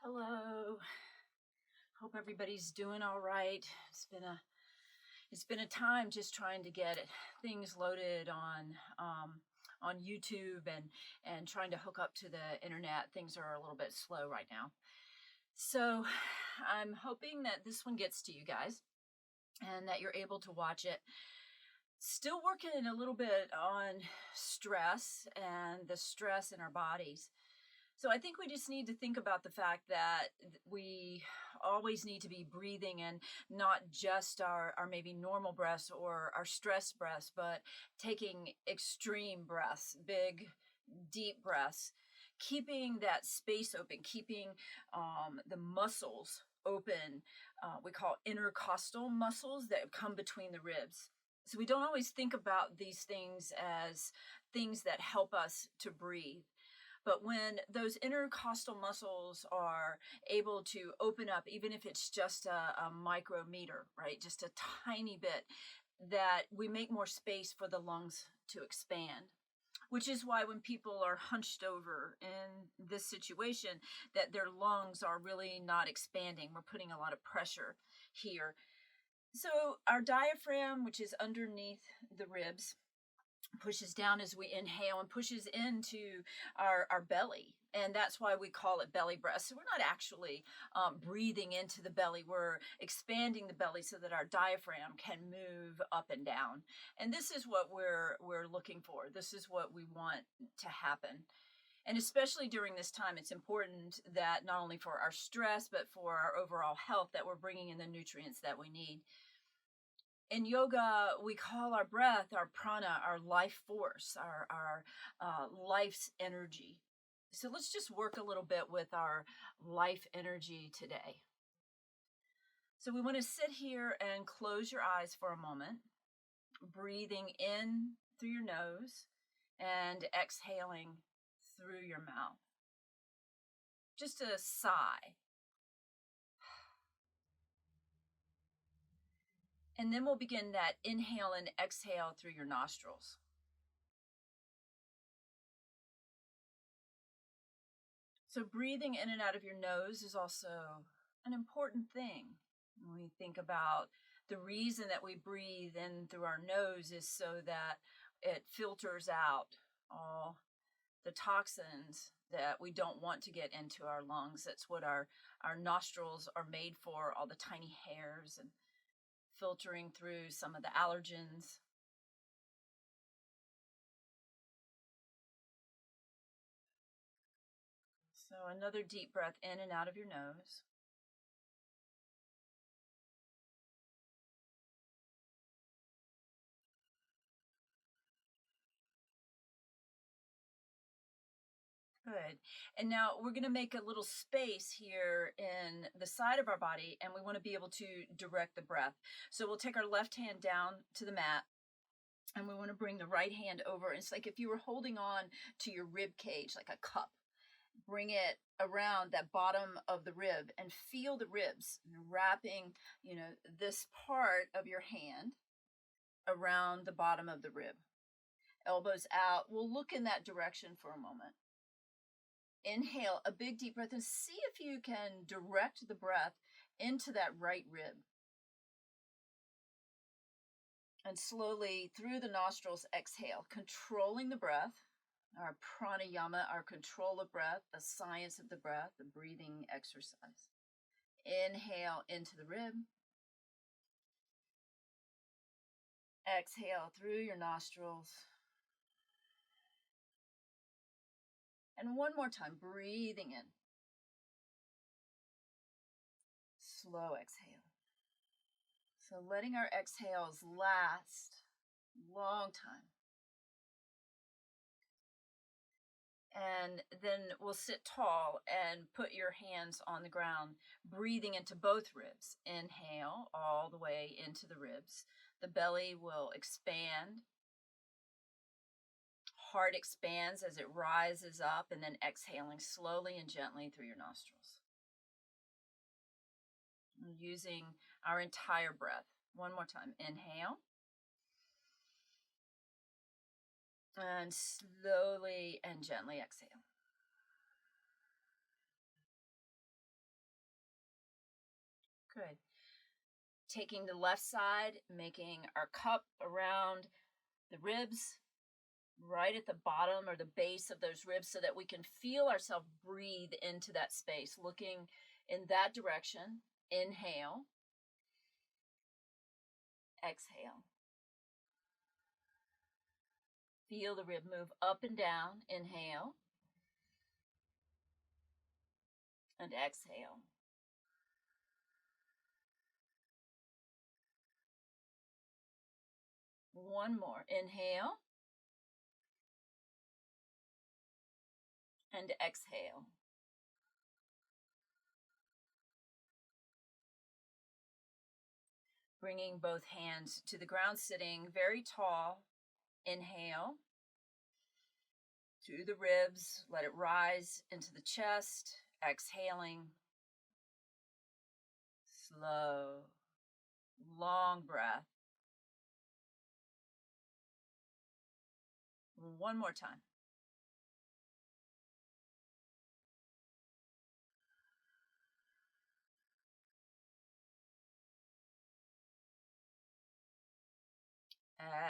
Hello. Hope everybody's doing all right. It's been a time just trying to get things loaded on YouTube and trying to hook up to the internet. Things are a little bit slow right now. So I'm hoping that this one gets to you guys and that you're able to watch it. Still working a little bit on stress and the stress in our bodies. So I think we just need to think about the fact that we always need to be breathing and not just our maybe normal breaths or our stress breaths, but taking extreme breaths, big, deep breaths, keeping that space open, keeping the muscles open. We call intercostal muscles that come between the ribs. So we don't always think about these things as things that help us to breathe. But when those intercostal muscles are able to open up, even if it's just a micrometer, right? Just a tiny bit, that we make more space for the lungs to expand. Which is why when people are hunched over in this situation, that their lungs are really not expanding. We're putting a lot of pressure here. So our diaphragm, which is underneath the ribs, pushes down as we inhale and pushes into our belly. And that's why we call it belly breath. So we're not actually breathing into the belly. We're expanding the belly so that our diaphragm can move up and down. And this is what we're looking for. This is what we want to happen. And especially during this time, it's important that not only for our stress, but for our overall health, that we're bringing in the nutrients that we need. In yoga, we call our breath our prana, our life force, our life's energy. So let's just work a little bit with our life energy today. So we want to sit here and close your eyes for a moment, breathing in through your nose and exhaling through your mouth. Just a sigh. And then we'll begin that inhale and exhale through your nostrils. So breathing in and out of your nose is also an important thing. When we think about the reason that we breathe in through our nose is so that it filters out all the toxins that we don't want to get into our lungs. That's what our nostrils are made for, all the tiny hairs and filtering through some of the allergens. So another deep breath in and out of your nose. Good. And now we're going to make a little space here in the side of our body, and we want to be able to direct the breath. So we'll take our left hand down to the mat, and we want to bring the right hand over. It's like if you were holding on to your rib cage, like a cup. Bring it around that bottom of the rib and feel the ribs, wrapping, this part of your hand around the bottom of the rib. Elbows out. We'll look in that direction for a moment. Inhale a big deep breath and see if you can direct the breath into that right rib. And slowly through the nostrils, exhale, controlling the breath, our pranayama, our control of breath, the science of the breath, the breathing exercise. Inhale into the rib. Exhale through your nostrils. And one more time, breathing in. Slow exhale. So letting our exhales last a long time. And then we'll sit tall and put your hands on the ground, breathing into both ribs. Inhale all the way into the ribs. The belly will expand. Heart expands as it rises up, and then exhaling slowly and gently through your nostrils. Using our entire breath. One more time. Inhale. And slowly and gently exhale. taking the left side, making our cup around the ribs, right at the bottom or the base of those ribs, so that we can feel ourselves breathe into that space, looking in that direction. Inhale, exhale. Feel the rib move up and down. Inhale and exhale. One more. Inhale and exhale. Bringing both hands to the ground, sitting very tall. Inhale to the ribs, let it rise into the chest. Exhaling, slow, long breath. One more time.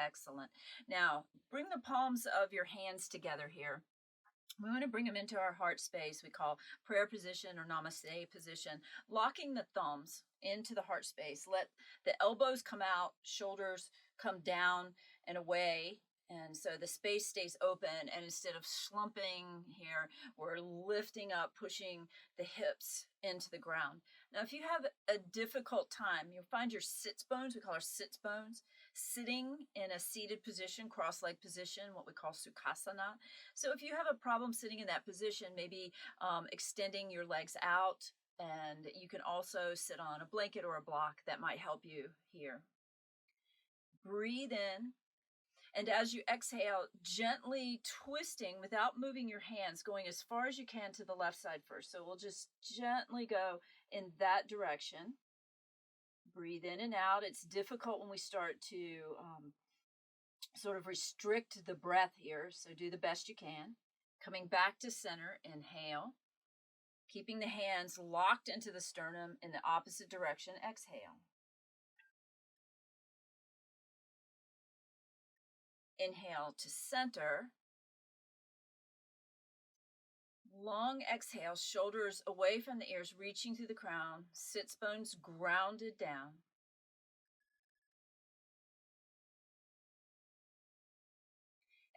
Excellent. Now, bring the palms of your hands together here. We want to bring them into our heart space. We call prayer position or namaste position. Locking the thumbs into the heart space. Let the elbows come out, shoulders come down and away. And so the space stays open. And instead of slumping here, we're lifting up, pushing the hips into the ground. Now, if you have a difficult time, you'll find your sits bones, we call our sits bones, sitting in a seated position, cross-leg position, what we call Sukhasana. So if you have a problem sitting in that position, maybe extending your legs out, and you can also sit on a blanket or a block. That might help you here. Breathe in, and as you exhale, gently twisting without moving your hands, going as far as you can to the left side first. So we'll just gently go in that direction. Breathe in and out. It's difficult when we start to sort of restrict the breath here, so do the best you can. Coming back to center, inhale. Keeping the hands locked into the sternum in the opposite direction, exhale. Inhale to center. Long exhale, shoulders away from the ears, reaching through the crown, sits bones grounded down.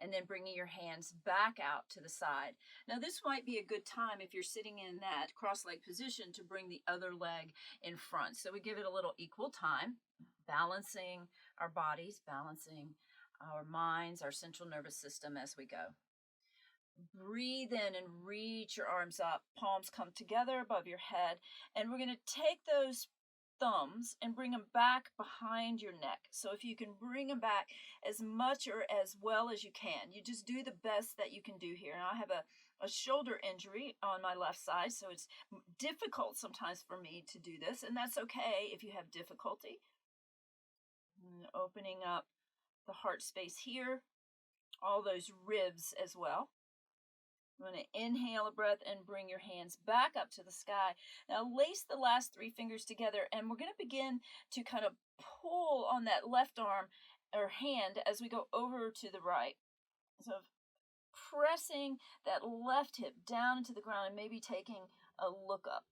And then bringing your hands back out to the side. Now, this might be a good time if you're sitting in that cross-leg position to bring the other leg in front. So we give it a little equal time, balancing our bodies, balancing our minds, our central nervous system as we go. Breathe in and reach your arms up. Palms come together above your head. And we're going to take those thumbs and bring them back behind your neck. So if you can bring them back as much or as well as you can, you just do the best that you can do here. And I have a shoulder injury on my left side, so it's difficult sometimes for me to do this, and that's okay if you have difficulty. And opening up the heart space here, all those ribs as well. I'm going to inhale a breath and bring your hands back up to the sky. Now lace the last three fingers together, and we're going to begin to kind of pull on that left arm or hand as we go over to the right. So pressing that left hip down into the ground and maybe taking a look up.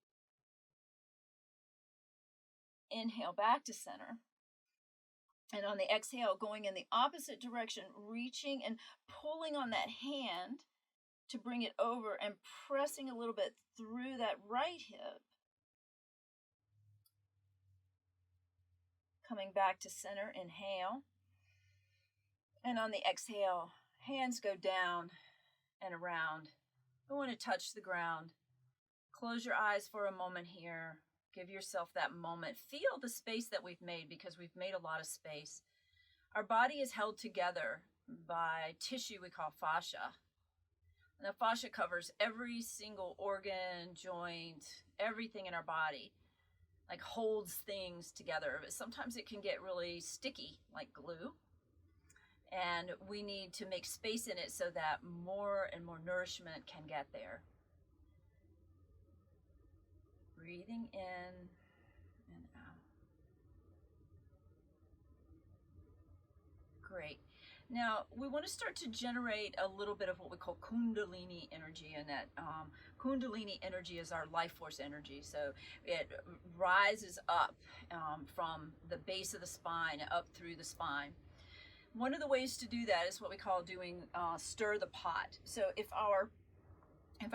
Inhale back to center. And on the exhale, going in the opposite direction, reaching and pulling on that hand to bring it over and pressing a little bit through that right hip. Coming back to center, inhale. And on the exhale, hands go down and around. We want to touch the ground. Close your eyes for a moment here. Give yourself that moment. Feel the space that we've made, because we've made a lot of space. Our body is held together by tissue we call fascia. And the fascia covers every single organ, joint, everything in our body, like holds things together. But sometimes it can get really sticky, like glue. And we need to make space in it so that more and more nourishment can get there. Breathing in and out. Great. Now, we want to start to generate a little bit of what we call Kundalini energy, and that Kundalini energy is our life force energy. So it rises up from the base of the spine up through the spine. One of the ways to do that is what we call doing stir the pot. So if our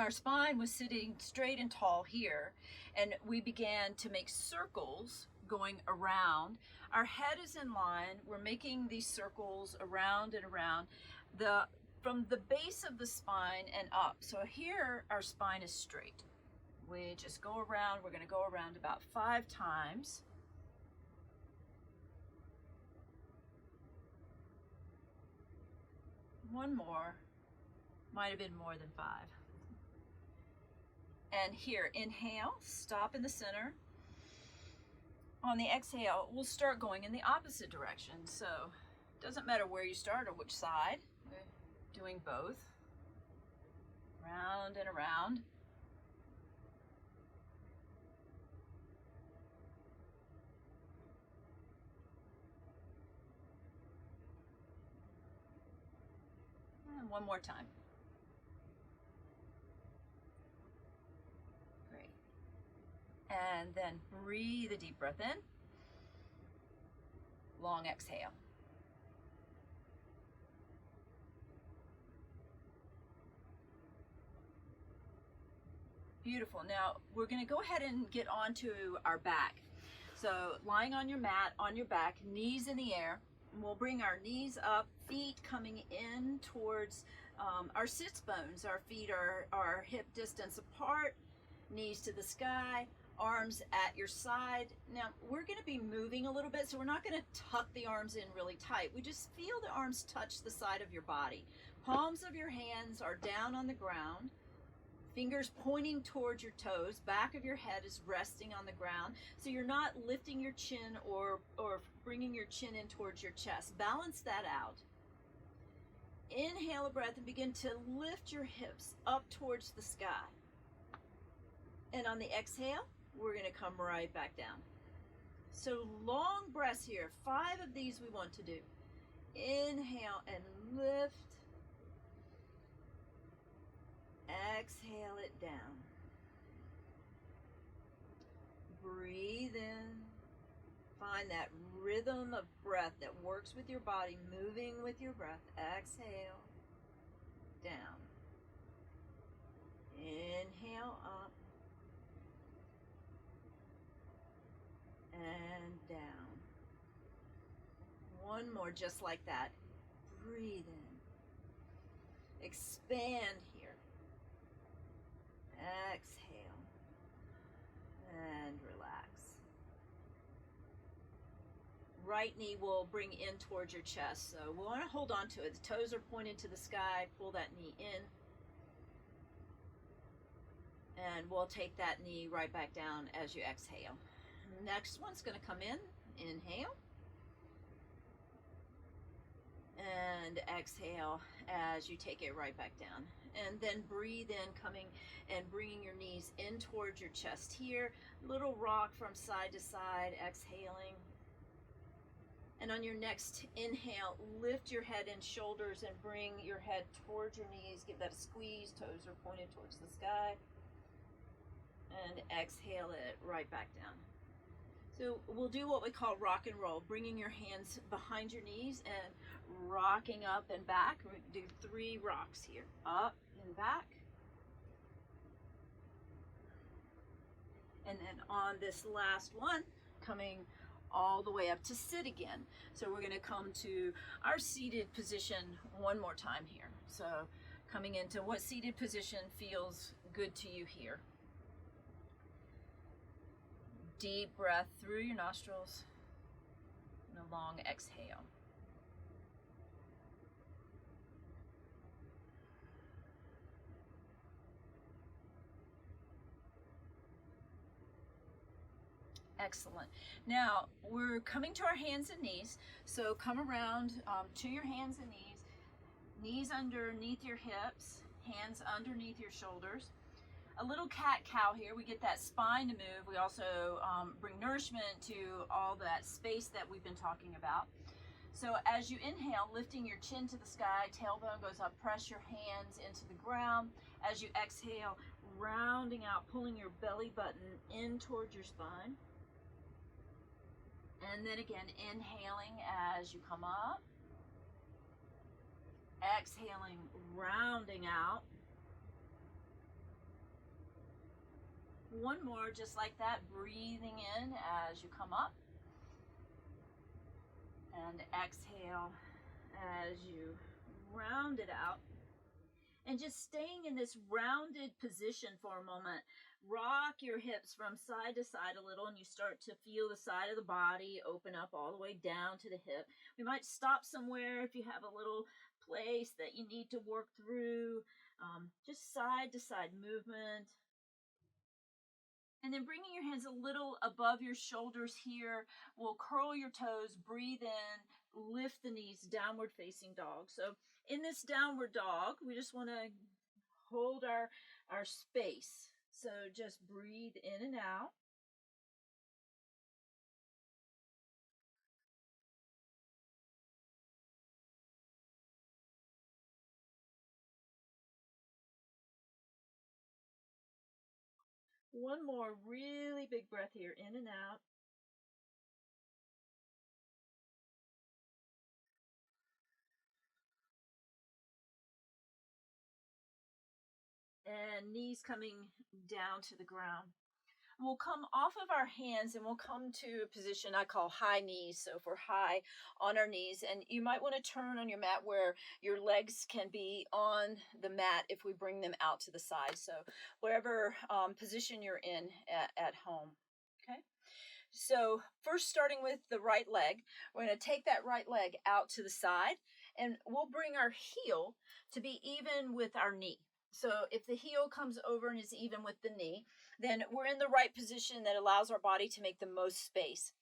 spine was sitting straight and tall here, and we began to make circles going around, our head is in line, we're making these circles around and around, from the base of the spine and up. So here our spine is straight. We just go around, we're going to go around about 5 times. One more, might have been more than 5. And here, inhale, stop in the center. On the exhale, we'll start going in the opposite direction. So it doesn't matter where you start or which side. We're doing both. Round and around. And one more time. And then breathe a deep breath in. Long exhale. Beautiful. Now we're going to go ahead and get onto our back. So lying on your mat, on your back, knees in the air. We'll bring our knees up, feet coming in towards our sits bones. Our feet are hip distance apart, knees to the sky. Arms at your side. Now we're going to be moving a little bit, so we're not going to tuck the arms in really tight. We just feel the arms touch the side of your body. Palms of your hands are down on the ground. Fingers pointing towards your toes. Back of your head is resting on the ground. So you're not lifting your chin or bringing your chin in towards your chest. Balance that out. Inhale a breath and begin to lift your hips up towards the sky. And on the exhale, we're going to come right back down. So long breaths here. 5 of these we want to do. Inhale and lift. Exhale it down. Breathe in. Find that rhythm of breath that works with your body, moving with your breath. Exhale. Down. Inhale up. And down. One more just like that. Breathe in. Expand here. Exhale. And relax. Right knee will bring in towards your chest. So we want to hold on to it. The toes are pointed to the sky. Pull that knee in. And we'll take that knee right back down as you exhale. Next one's going to come in. Inhale. And exhale as you take it right back down. And then breathe in, coming and bringing your knees in towards your chest here. Little rock from side to side, exhaling. And on your next inhale, lift your head and shoulders and bring your head towards your knees. Give that a squeeze. Toes are pointed towards the sky. And exhale it right back down. So we'll do what we call rock and roll, bringing your hands behind your knees and rocking up and back. We're going to do 3 rocks here. Up and back. And then on this last one, coming all the way up to sit again. So we're going to come to our seated position one more time here. So coming into what seated position feels good to you here. Deep breath through your nostrils and a long exhale. Excellent. Now we're coming to our hands and knees. So come around to your hands and knees. Knees underneath your hips, hands underneath your shoulders. A little cat-cow here. We get that spine to move. We also bring nourishment to all that space that we've been talking about. So as you inhale, lifting your chin to the sky, tailbone goes up, press your hands into the ground. As you exhale, rounding out, pulling your belly button in towards your spine. And then again, inhaling as you come up. Exhaling, rounding out. One more just like that, breathing in as you come up. And exhale as you round it out. And just staying in this rounded position for a moment. Rock your hips from side to side a little, and you start to feel the side of the body open up all the way down to the hip. We might stop somewhere if you have a little place that you need to work through. Just side to side movement. And then bringing your hands a little above your shoulders here, we'll curl your toes, breathe in, lift the knees, downward facing dog. So in this downward dog, we just want to hold our space. So just breathe in and out. One more really big breath here, in and out. And knees coming down to the ground. We'll come off of our hands and we'll come to a position I call high knees. So if we're high on our knees, and you might want to turn on your mat where your legs can be on the mat if we bring them out to the side. So whatever position you're in at home. Okay. So first, starting with the right leg, we're going to take that right leg out to the side, and we'll bring our heel to be even with our knee. So if the heel comes over and is even with the knee, then we're in the right position that allows our body to make the most space.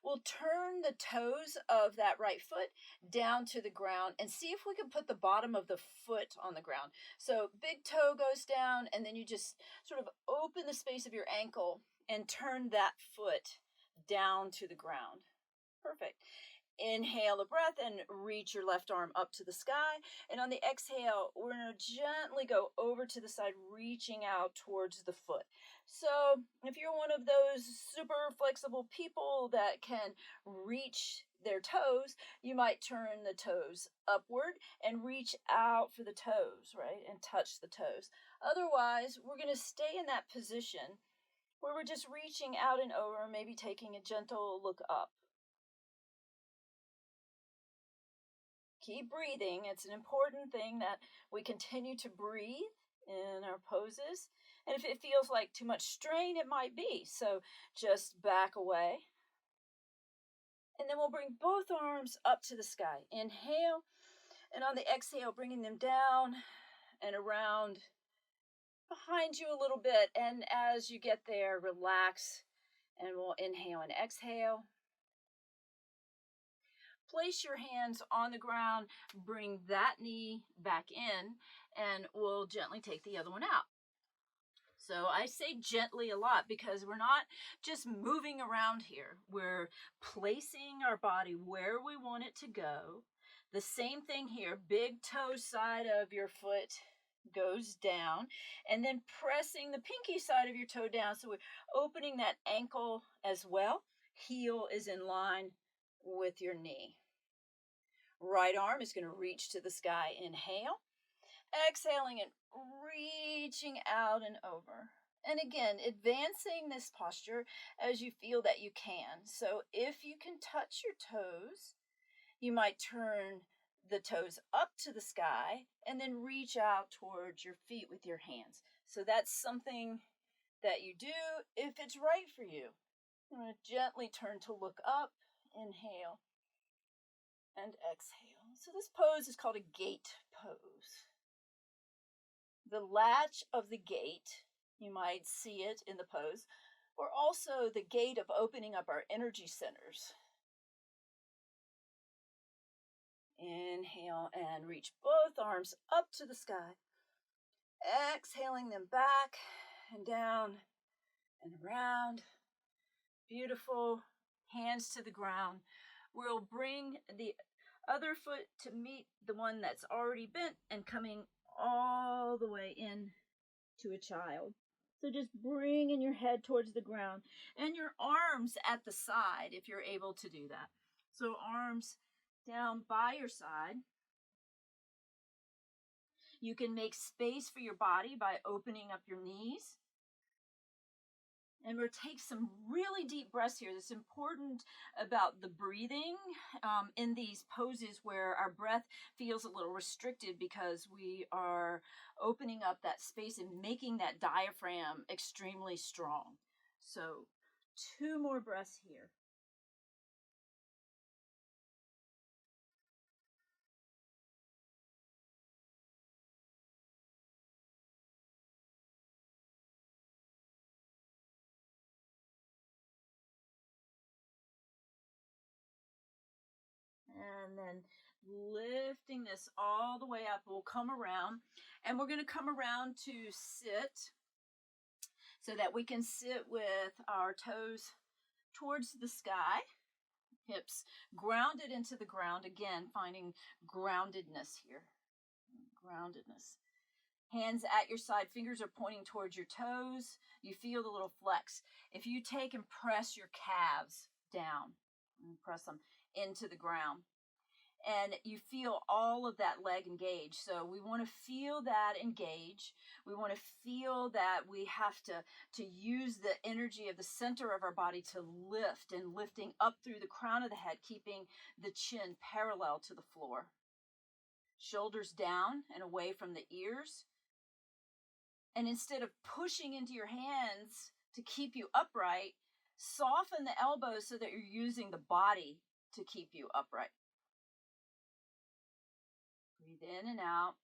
We'll turn the toes of that right foot down to the ground and see if we can put the bottom of the foot on the ground. So big toe goes down, and then you just sort of open the space of your ankle and turn that foot down to the ground. Perfect. Inhale a breath and reach your left arm up to the sky. And on the exhale, we're going to gently go over to the side, reaching out towards the foot. So if you're one of those super flexible people that can reach their toes, you might turn the toes upward and reach out for the toes, right? And touch the toes. Otherwise, we're going to stay in that position where we're just reaching out and over, maybe taking a gentle look up. Keep breathing. It's an important thing that we continue to breathe in our poses. And if it feels like too much strain, it might be. So just back away. And then we'll bring both arms up to the sky. Inhale. And on the exhale, bringing them down and around behind you a little bit. And as you get there, relax. And we'll inhale and exhale. Place your hands on the ground, bring that knee back in, and we'll gently take the other one out. So I say gently a lot because we're not just moving around here. We're placing our body where we want it to go. The same thing here, big toe side of your foot goes down, and then pressing the pinky side of your toe down. So we're opening that ankle as well. Heel is in line with your knee. Right arm is going to reach to the sky. Inhale. Exhaling and reaching out and over. And again, advancing this posture as you feel that you can. So if you can touch your toes, you might turn the toes up to the sky and then reach out towards your feet with your hands. So that's something that you do if it's right for you. I'm going to gently turn to look up. Inhale and exhale. So this pose is called a gate pose. The latch of the gate, you might see it in the pose, or also the gate of opening up our energy centers. Inhale and reach both arms up to the sky. Exhaling them back and down and around. Beautiful. Hands to the ground. We'll bring the other foot to meet the one that's already bent and coming all the way in to a child. So just bringing your head towards the ground and your arms at the side if you're able to do that. So arms down by your side. You can make space for your body by opening up your knees. And we'll take some really deep breaths here. It's important about the breathing in these poses where our breath feels a little restricted because we are opening up that space and making that diaphragm extremely strong. So 2 more breaths here. And then lifting this all the way up, we'll come around, and we're going to come around to sit so that we can sit with our toes towards the sky, hips grounded into the ground. Again, finding groundedness here. Groundedness. Hands at your side, fingers are pointing towards your toes. You feel the little flex. If you take and press your calves down, and press them into the ground, and you feel all of that leg engage. So we want to feel that engage. We want to feel that we have to use the energy of the center of our body to lift, and lifting up through the crown of the head, keeping the chin parallel to the floor. Shoulders down and away from the ears. And instead of pushing into your hands to keep you upright, soften the elbows so that you're using the body to keep you upright. Breathe in and out.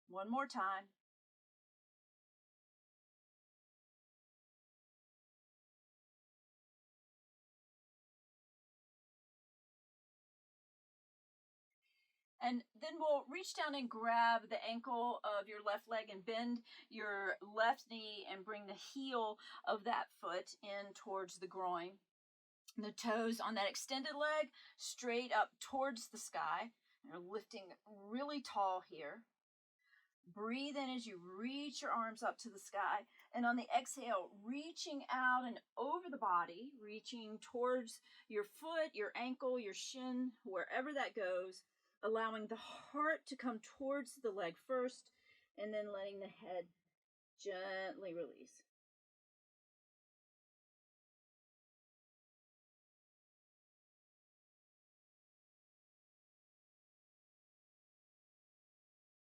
One more time. And then we'll reach down and grab the ankle of your left leg and bend your left knee and bring the heel of that foot in towards the groin. The toes on that extended leg straight up towards the sky. You're lifting really tall here. Breathe in as you reach your arms up to the sky. And on the exhale, reaching out and over the body, reaching towards your foot, your ankle, your shin, wherever that goes, allowing the heart to come towards the leg first, and then letting the head gently release.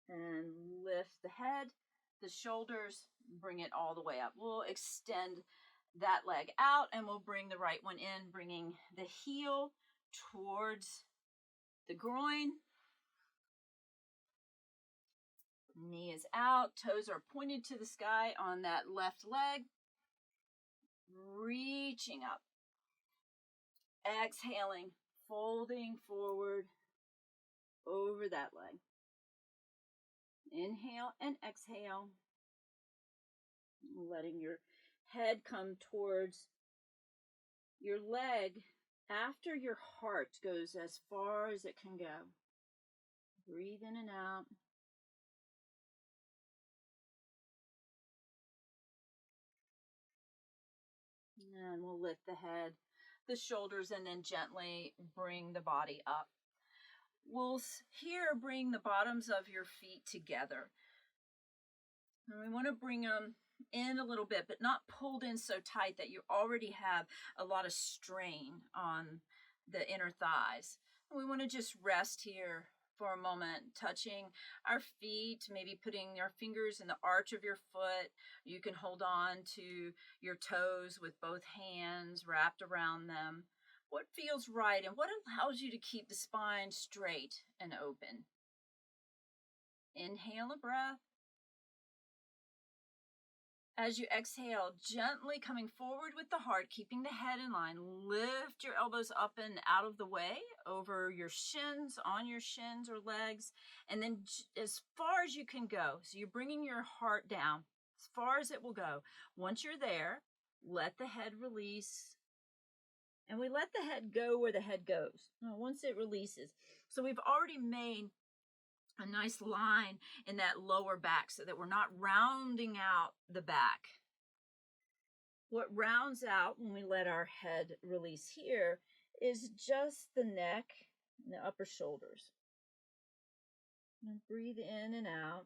And lift the head, the shoulders, bring it all the way up. We'll extend that leg out, and we'll bring the right one in, bringing the heel towards the groin. Knee is out, toes are pointed to the sky on that left leg. Reaching up. Exhaling, folding forward over that leg. Inhale and exhale. Letting your head come towards your leg after your heart goes as far as it can go. Breathe in and out. And we'll lift the head, the shoulders, and then gently bring the body up. We'll here bring the bottoms of your feet together. And we want to bring them in a little bit, but not pulled in so tight that you already have a lot of strain on the inner thighs. And we want to just rest here for a moment, touching our feet, maybe putting your fingers in the arch of your foot. You can hold on to your toes with both hands wrapped around them. What feels right and what allows you to keep the spine straight and open? Inhale a breath. As you exhale, gently coming forward with the heart, keeping the head in line, lift your elbows up and out of the way over your shins, on your shins or legs, and then as far as you can go. So you're bringing your heart down as far as it will go. Once you're there, let the head release, and we let the head go where the head goes. Now, once it releases, so we've already made a nice line in that lower back so that we're not rounding out the back. What rounds out when we let our head release here is just the neck and the upper shoulders. And breathe in and out.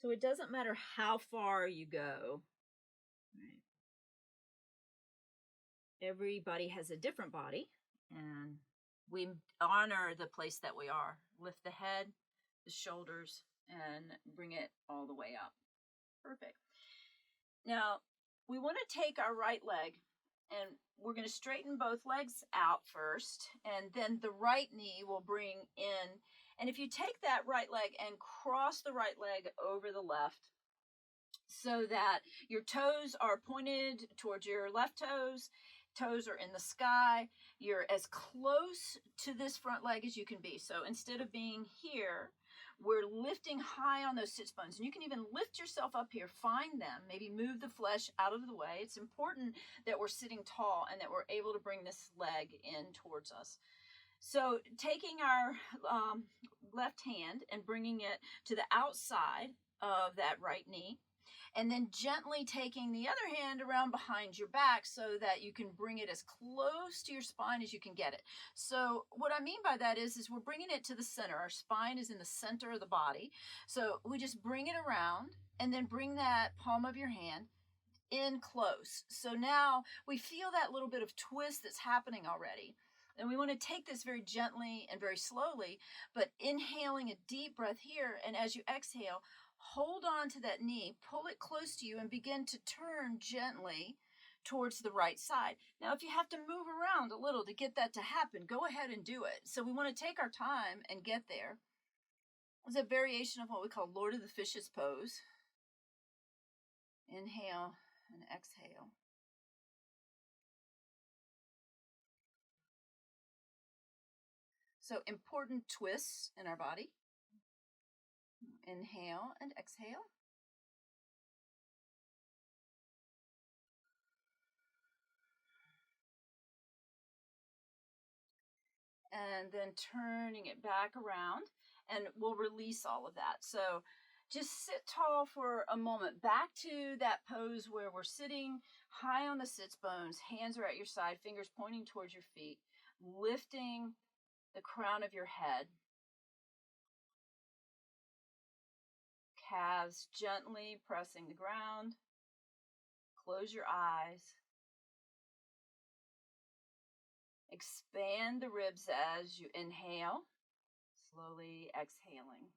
So it doesn't matter how far you go. Right? Everybody has a different body, and we honor the place that we are. Lift the head, the shoulders, and bring it all the way up. Perfect. Now, we want to take our right leg, and we're going to straighten both legs out first, and then the right knee will bring in. And if you take that right leg and cross the right leg over the left, so that your toes are pointed towards your left toes, toes are in the sky, you're as close to this front leg as you can be. So instead of being here, we're lifting high on those sits bones. And you can even lift yourself up here, find them, maybe move the flesh out of the way. It's important that we're sitting tall and that we're able to bring this leg in towards us. So taking our left hand and bringing it to the outside of that right knee, and then gently taking the other hand around behind your back so that you can bring it as close to your spine as you can get it. So what I mean by that is we're bringing it to the center. Our spine is in the center of the body. So we just bring it around and then bring that palm of your hand in close. So now we feel that little bit of twist that's happening already. And we want to take this very gently and very slowly, but inhaling a deep breath here. And as you exhale, hold on to that knee, pull it close to you, and begin to turn gently towards the right side. Now, if you have to move around a little to get that to happen, go ahead and do it. So we want to take our time and get there. It's a variation of what we call Lord of the Fishes pose. Inhale and exhale. So important twists in our body. Inhale and exhale. And then turning it back around, and we'll release all of that. So just sit tall for a moment, back to that pose where we're sitting high on the sits bones, hands are at your side, fingers pointing towards your feet, lifting the crown of your head, calves gently pressing the ground. Close your eyes. Expand the ribs as you inhale, slowly exhaling.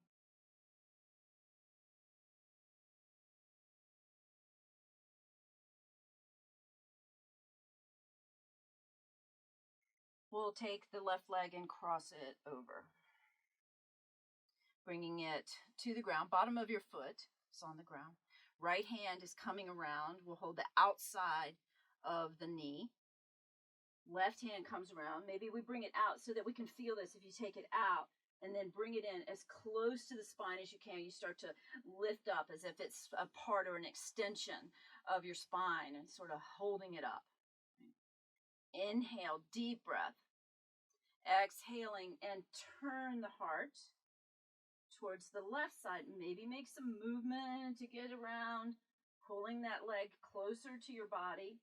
We'll take the left leg and cross it over, bringing it to the ground. Bottom of your foot is on the ground. Right hand is coming around. We'll hold the outside of the knee. Left hand comes around. Maybe we bring it out so that we can feel this. If you take it out and then bring it in as close to the spine as you can, you start to lift up as if it's a part or an extension of your spine and sort of holding it up. Inhale, deep breath. Exhaling, and turn the heart towards the left side. Maybe make some movement to get around, pulling that leg closer to your body.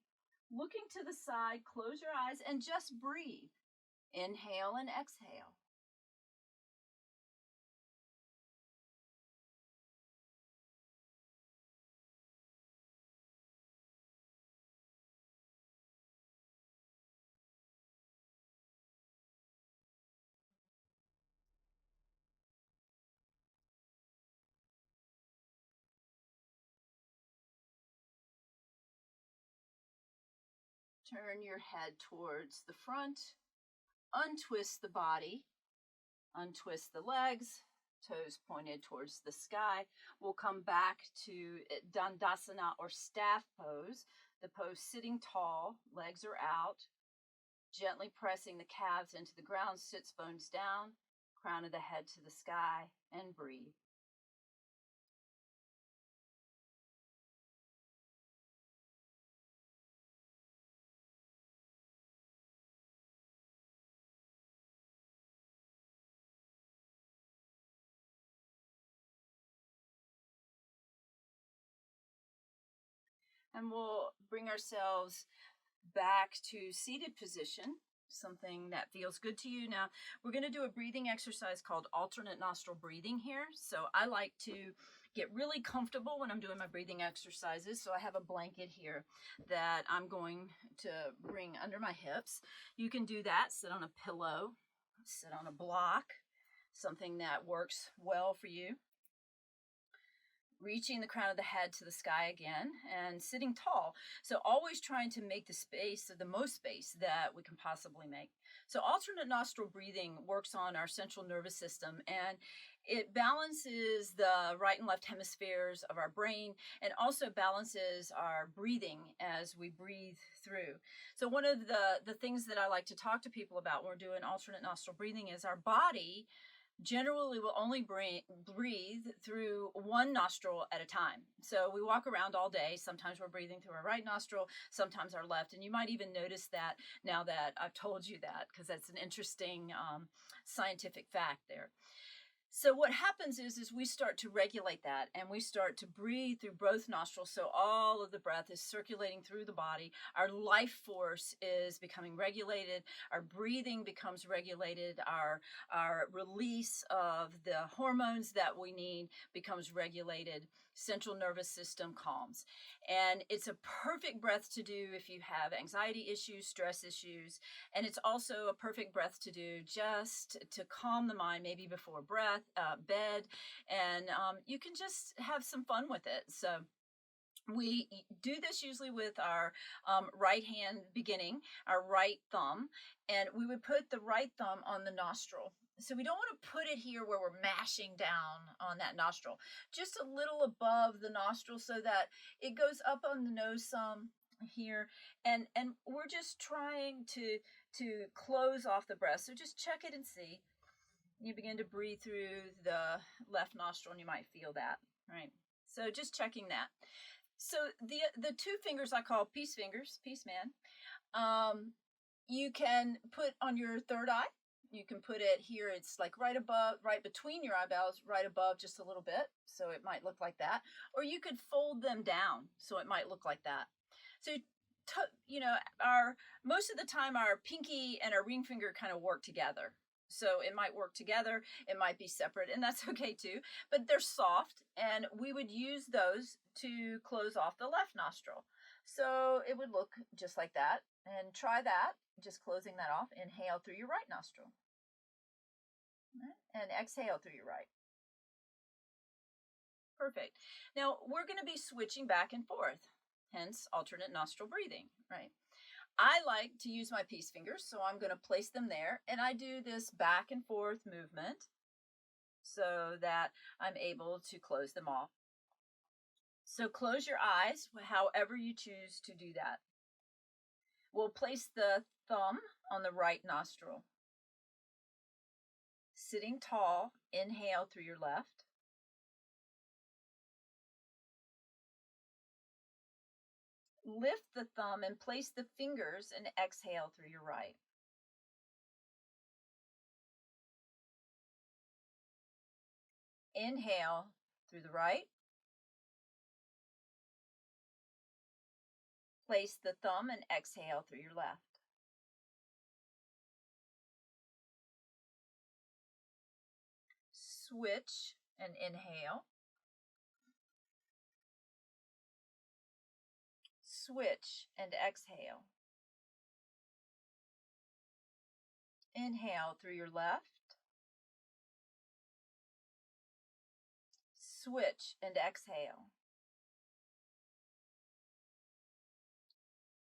Looking to the side, close your eyes and just breathe. Inhale and exhale. Turn your head towards the front. Untwist the body. Untwist the legs. Toes pointed towards the sky. We'll come back to Dandasana or staff pose. The pose sitting tall, legs are out. Gently pressing the calves into the ground, sits bones down. Crown of the head to the sky, and breathe. And we'll bring ourselves back to seated position, something that feels good to you. Now, we're going to do a breathing exercise called alternate nostril breathing here. So I like to get really comfortable when I'm doing my breathing exercises. So I have a blanket here that I'm going to bring under my hips. You can do that, sit on a pillow, sit on a block, something that works well for you. Reaching the crown of the head to the sky again and sitting tall. So always trying to make the space, the most space that we can possibly make. So alternate nostril breathing works on our central nervous system, and it balances the right and left hemispheres of our brain and also balances our breathing as we breathe through. So one of the things that I like to talk to people about when we're doing alternate nostril breathing is our body generally will only breathe through one nostril at a time. So we walk around all day. Sometimes we're breathing through our right nostril, sometimes our left. And you might even notice that now that I've told you that, because that's an interesting scientific fact there. So what happens is we start to regulate that, and we start to breathe through both nostrils. So all of the breath is circulating through the body. Our life force is becoming regulated. Our breathing becomes regulated. Our release of the hormones that we need becomes regulated. Central nervous system calms. And it's a perfect breath to do if you have anxiety issues, stress issues. And it's also a perfect breath to do just to calm the mind, maybe before bed. And you can just have some fun with it. So we do this usually with our right hand beginning, our right thumb, and we would put the right thumb on the nostril. So we don't want to put it here where we're mashing down on that nostril, just a little above the nostril so that it goes up on the nose some here, and we're just trying to close off the breath. So just check it and see. You begin to breathe through the left nostril, and you might feel that, right? So just checking that. So the two fingers I call peace fingers, peace man. You can put on your third eye. You can put it here. It's like right above, right between your eyebrows, right above just a little bit. So it might look like that. Or you could fold them down. So it might look like that. So, most of the time our pinky and our ring finger kind of work together. So it might work together. It might be separate, and that's okay too. But they're soft, and we would use those to close off the left nostril. So it would look just like that. And try that, just closing that off. Inhale through your right nostril. And exhale through your right. Perfect. Now we're going to be switching back and forth, hence alternate nostril breathing, right? I like to use my peace fingers, so I'm going to place them there, and I do this back and forth movement so that I'm able to close them off. So close your eyes, however you choose to do that. We'll place the thumb on the right nostril. Sitting tall, inhale through your left. Lift the thumb and place the fingers and exhale through your right. Inhale through the right. Place the thumb and exhale through your left. Switch and inhale. Switch and exhale. Inhale through your left. Switch and exhale.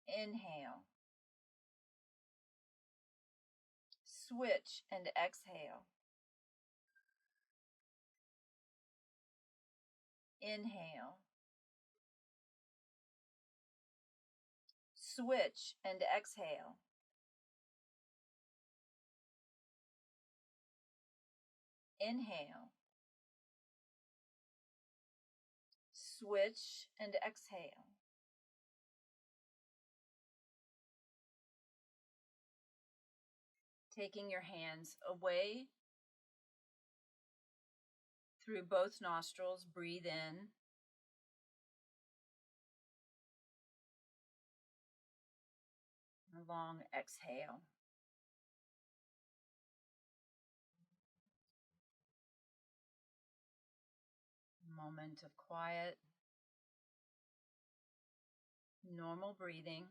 Inhale. Switch and exhale. Inhale. Switch and exhale. Inhale. Switch and exhale. Taking your hands away through both nostrils, breathe in. A long exhale. Moment of quiet, normal breathing.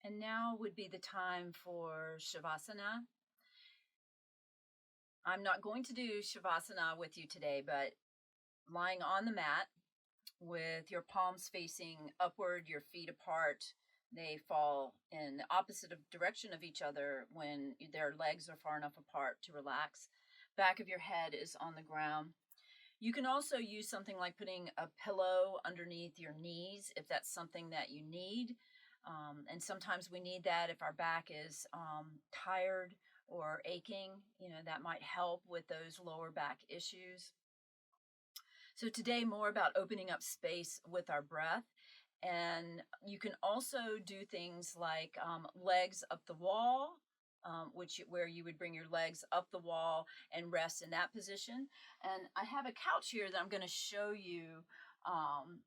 And now would be the time for Shavasana. I'm not going to do Shavasana with you today, but lying on the mat with your palms facing upward, your feet apart, they fall in the opposite direction of each other when their legs are far enough apart to relax. Back of your head is on the ground. You can also use something like putting a pillow underneath your knees if that's something that you need. And sometimes we need that if our back is tired or aching. That might help with those lower back issues. So today, more about opening up space with our breath. And you can also do things like legs up the wall, where you would bring your legs up the wall and rest in that position. And I have a couch here that I'm going to show you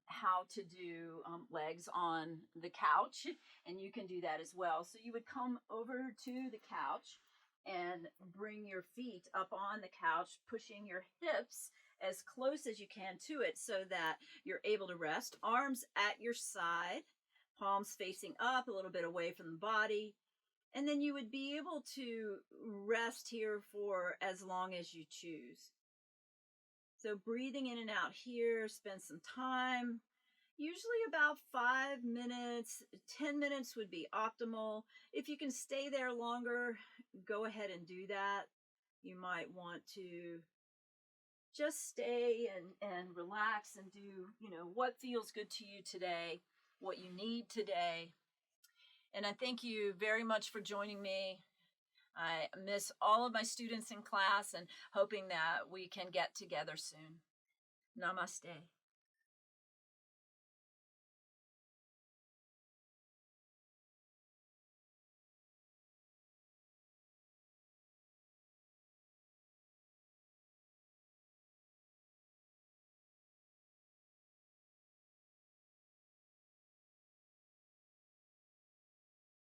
how to do legs on the couch, and you can do that as well. So you would come over to the couch and bring your feet up on the couch, pushing your hips as close as you can to it so that you're able to rest. Arms at your side, palms facing up, a little bit away from the body. And then you would be able to rest here for as long as you choose. So breathing in and out here, spend some time, usually about 5 minutes, 10 minutes would be optimal. If you can stay there longer, go ahead and do that. You might want to just stay and relax and do, what feels good to you today, what you need today. And I thank you very much for joining me. I miss all of my students in class and hoping that we can get together soon. Namaste.